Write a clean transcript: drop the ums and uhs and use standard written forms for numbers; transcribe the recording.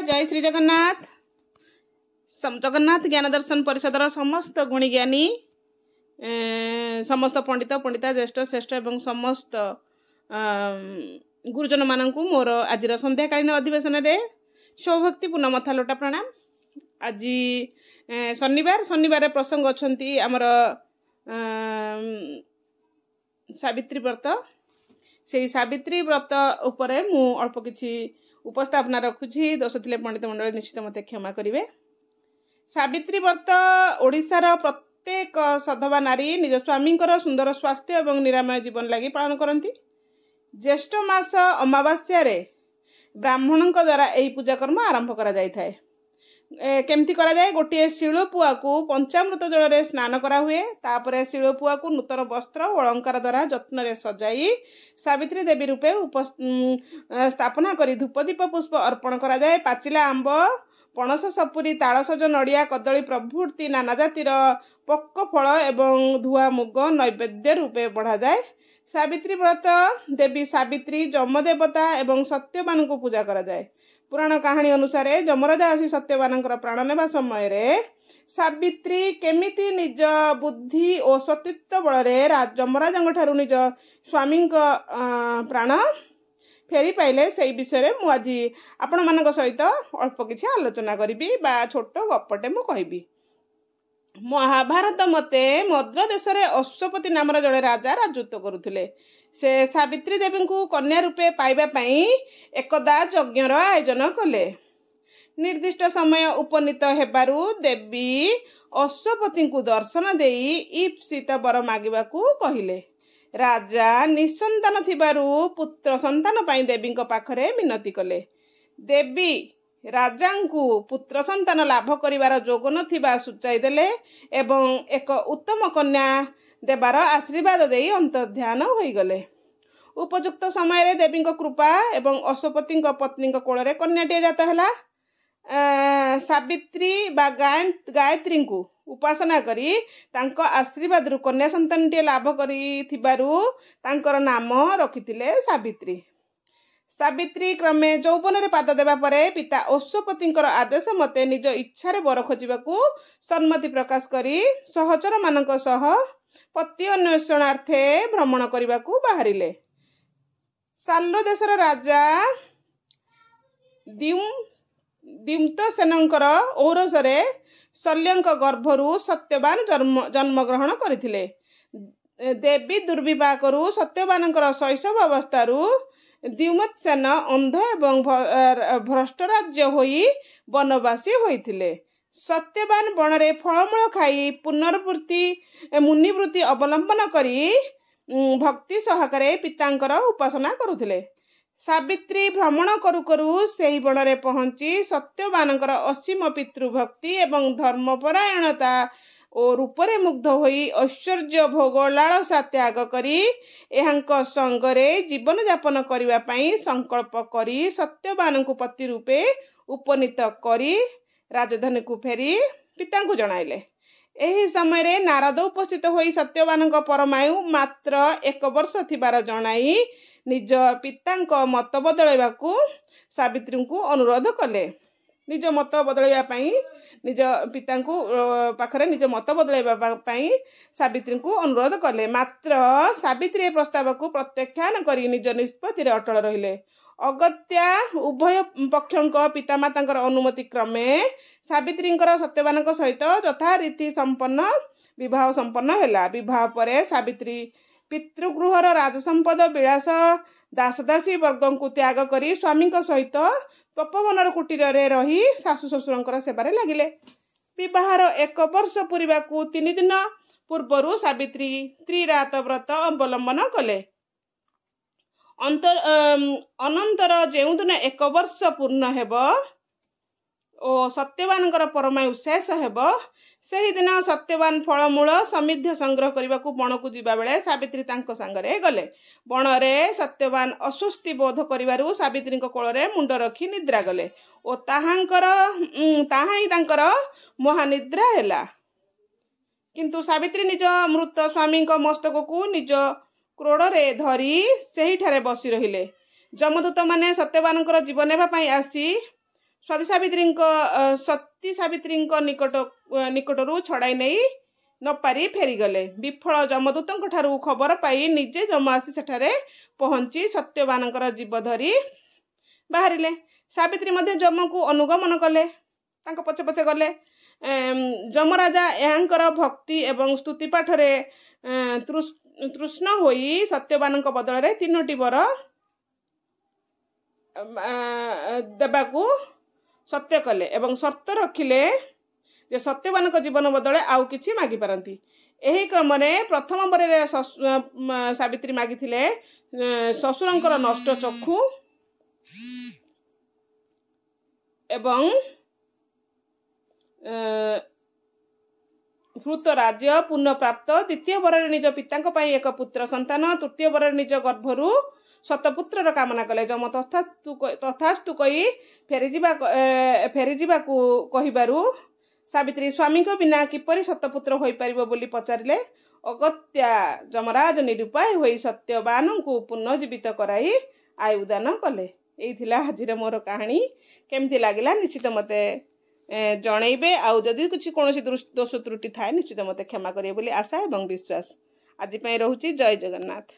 जय श्री जगन्नाथ। जगन्नाथ ज्ञान दर्शन परिषदर समस्त गुणी ज्ञानी समस्त पंडित पंडिता ज्येष्ठ श्रेष्ठ एवं समस्त गुरुजन मानू मोर आज संध्याकालीन अधिवेशन में सौभक्तिपूर्ण मथा लोटा प्रणाम। आज शनिवार प्रसंग अच्छी आमर सावित्री व्रत से सावित्री व्रत उपरे मु अल्प किछि उपस्थापना रखुछि। दोष थिले पंडित मंडल निश्चित मते क्षमा करिवे। सावित्री व्रत ओडिशार प्रत्येक सधवा नारी निज स्वामी सुंदर स्वास्थ्य एवं निरामय जीवन लगी पालन करती। ज्येष्ठ मास अमावास्या रे ब्राह्मणों द्वारा यही पूजा कर्म आरंभ करा जाय थाए। केमती करा जाए, गोटे शिलपुआ को पंचामृत जल रे स्नान करा हुए। तापरे शिलपुआ को नूतन वस्त्र और अलंकार द्वारा जत्न रे सजाई सावित्री देवी रूपे स्थापना करी धूपदीप पुष्प अर्पण करा जाए। पाचिला आंब पणस सपुरी तालसज नड़िया कदली प्रभृति नाना जातिर पक्क फल एवं धुआ मुग नैवेद्य रूपे बढ़ा जाए। सावित्री व्रत देवी सावित्री जमदेवता एवं सत्यवान को पूजा करा जाए। पुराण कहानी अनुसार जमराजा आसी सत्यवान प्राण नेबा समय रे सावित्री केमिति निज बुद्धि और सतीत्व बल जमराजा ठारू निज स्वामी प्राण फेरी पाइले से विषय मु आज आपण मान सहित अल्प किछि आलोचना करी बा छोट गपटे मु कहबी। महाभारत मते मद्र देश रे अश्वपति नामर जड़े राजा राजत्व करुथिले। से सावित्री देवी को कन्या रूपे पाइबा पई एकदा यज्ञर आयोजन कले। निर्दिष्ट समय उपनीत हेबारु देवी अश्वपति को दर्शन देई ईप्सित वर मागिबाकू कहिले। राजा निसंतान थिबारु पुत्र संतान पाई देवी पाखरे मिनती कले। देवी राजा को पुत्र संतान लाभ करिवार जोग नथिबा सूचाई देले एवं एक उत्तम कन्या देवार आशीर्वाद देई अंतर्ध्यान होई गले। उपयुक्त समय रे देवी कृपा एवं अश्वपति पत्नी कोल कन्याटे जात हैला। सावित्री बा गायत्री को उपासना करी तांको आशीर्वाद रु कन्या संतान टे लाभ करी थिबारु तांकर नाम रखिथिले सावित्री। सावित्री क्रमे यौवन रे पाद देवा परे पिता अश्वपति आदेश मते निज इच्छा रे वर खोजिबाकू सम्मति प्रकाश करी सहचर मानक सह पति अन्वेषणार्थे भ्रमण करिबाकू बाहरिले। साल्लो देशर राजा दिम्तसेनंकर औरसरे शल्यंक गर्भरु सत्यवान जन्म ग्रहण करथिले। देवी दुर्विपाकरु सत्यवानकर शैशव अवस्थारु द्युमत्सेन अंध एवं भ्रष्ट राज्य होई वनवासी होइथिले। सत्यवान बनरे फलमूल खाई पुनर्वृत्ति मुनिवृत्ति अवलंबन करी भक्ति सहकारे पितांकर उपासना करुथिले। सावित्री भ्रमण करू करू सेही बनरे पहुंची सत्यवानकर असीम पितृभक्ति एवं धर्मपरायणता और रूपरे मुग्ध होई ऐश्वर्य भोग लालसा त्याग करी एहांक संगरे जीवन यापन करिवा पई संकल्प करी सत्यवान को पति रूपे उपनीत करी राजधानी को फेरी पिता को जणाइले। एही समय रे नारद उपस्थित होई सत्यवान परमायु मात्र 1 वर्ष थिबार जणाई निज पितांक मत बदलैबाकू सावित्री को अनुरोध कले। निज मत बदलैबा पई निज पिता को पाखरे निज मत बदलैबा पई सावित्री को अनुरोध कले। मात्र सावित्री प्रस्ताव को प्रत्याख्यान करी निज निष्पत्ति रे अटल रहिले। अगत्या उभय पक्षों पितामाता अनुमति क्रमे सावित्री सत्यवान सहित यथा रीति संपन्न विवाह संपन्न हैला। विवाह परे सावित्री पितृगृहर राजसंपद विलास दासदासी वर्ग को त्याग करी स्वामी सहित तपोवनर कुटीर रे रही सासु ससुर सेवारे लगिले। विवाहर 1 वर्ष पूर्वा को 3 दिन पूर्व सावित्री त्रिरात व्रत अवलंबन कले। अनंतर जेउदिन 1 वर्ष पूर्ण हेब ओ सत्यवान परमायु शेष हेब सही दिन सत्यवान फलमूल समिध्य संग्रह करने को बण को जीवा बेले सावित्री तांको संगरे गले। बण रे सत्यवान अस्वस्थि बोध करिवारु सावित्री कोଳରେ मुंड रखी निद्रा गले ओ ताहाई तांकर महानिद्रा हैला। किंतु सावित्री निज मृत स्वामी मस्तक को निज क्रोड़ रे धरी सही ठारे बसी रहिले। जमदूत माने सत्यवान जीवन नेबा पई आसी ସତୀ ସାବିତ୍ରୀଙ୍କ ନିକଟରୁ ଛଡ଼ାଇ ନେଇ ନପାରି ଫେରିଗଲେ। ବିଫଳ ଯମଦୂତଙ୍କ ଠାରୁ ଖବର ପାଇ ନିଜେ ଯମ ଆସି ସେଠାରେ ପହଞ୍ଚି ସତ୍ୟବାନଙ୍କର ଜୀବ ଧରି ବାହାରିଲେ। ସାବିତ୍ରୀ ମଧ୍ୟ ଯମକୁ ଅନୁଗମନ କଲେ, ତାଙ୍କ ପଛେ ପଛେ ଗଲେ। ଯମରାଜା ଏହାଙ୍କର ଭକ୍ତି ଏବଂ ସ୍ତୁତି ପାଠରେ ତୃଷ୍ଣ ହୋଇ ସତ୍ୟବାନଙ୍କ ବଦଳରେ 3ଟି ବର ଦେବାକୁ ସତ୍ୟ କଲେ ଏବଂ ସର୍ତ୍ତ ରଖିଲେ ଯେ ସତ୍ୟବାନଙ୍କ ଜୀବନ ବଦଳରେ ଆଉ କିଛି ମାଗିପାରନ୍ତି। ଏହି କ୍ରମରେ ପ୍ରଥମ ବରରେ ସାବିତ୍ରୀ ମାଗିଥିଲେ ଶ୍ୱଶୁରଙ୍କର ନଷ୍ଟ ଚକ୍ଷୁ ଏବଂ ହୃତ ରାଜ୍ୟ ପୁନଃପ୍ରାପ୍ତ। ଦ୍ୱିତୀୟ ବରରେ ନିଜ ପିତାଙ୍କ ପାଇଁ ଏକ ପୁତ୍ର ସନ୍ତାନ, ତୃତୀୟ ବରରେ ନିଜ ଗର୍ଭରୁ ଶତପୁତ୍ରର କାମନା କଲେ। ଯମ ତଥାସ୍ତୁ କହି ଫେରିଯିବାକୁ କହିବାରୁ ସାବିତ୍ରୀ ସ୍ୱାମୀଙ୍କ ବିନା କିପରି ଶତପୁତ୍ର ହୋଇପାରିବ ବୋଲି ପଚାରିଲେ। ଅଗତ୍ୟା ଯମରାଜ ନିରୁପାୟ ହୋଇ ସତ୍ୟବାନଙ୍କୁ ପୁନଃଜୀବିତ କରାଇ ଆୟୁଦାନ କଲେ। ଏଇ ଥିଲା ଆଜିର ମୋର କାହାଣୀ। କେମିତି ଲାଗିଲା ନିଶ୍ଚିତ ମୋତେ ଜଣେଇବେ। ଆଉ ଯଦି କୌଣସି ଦୋଷ ତ୍ରୁଟି ଥାଏ ନିଶ୍ଚିତ ମୋତେ କ୍ଷମା କରିବେ ବୋଲି ଆଶା ଏବଂ ବିଶ୍ୱାସ। ଆଜି ପାଇଁ ରହୁଛି। ଜୟ ଜଗନ୍ନାଥ।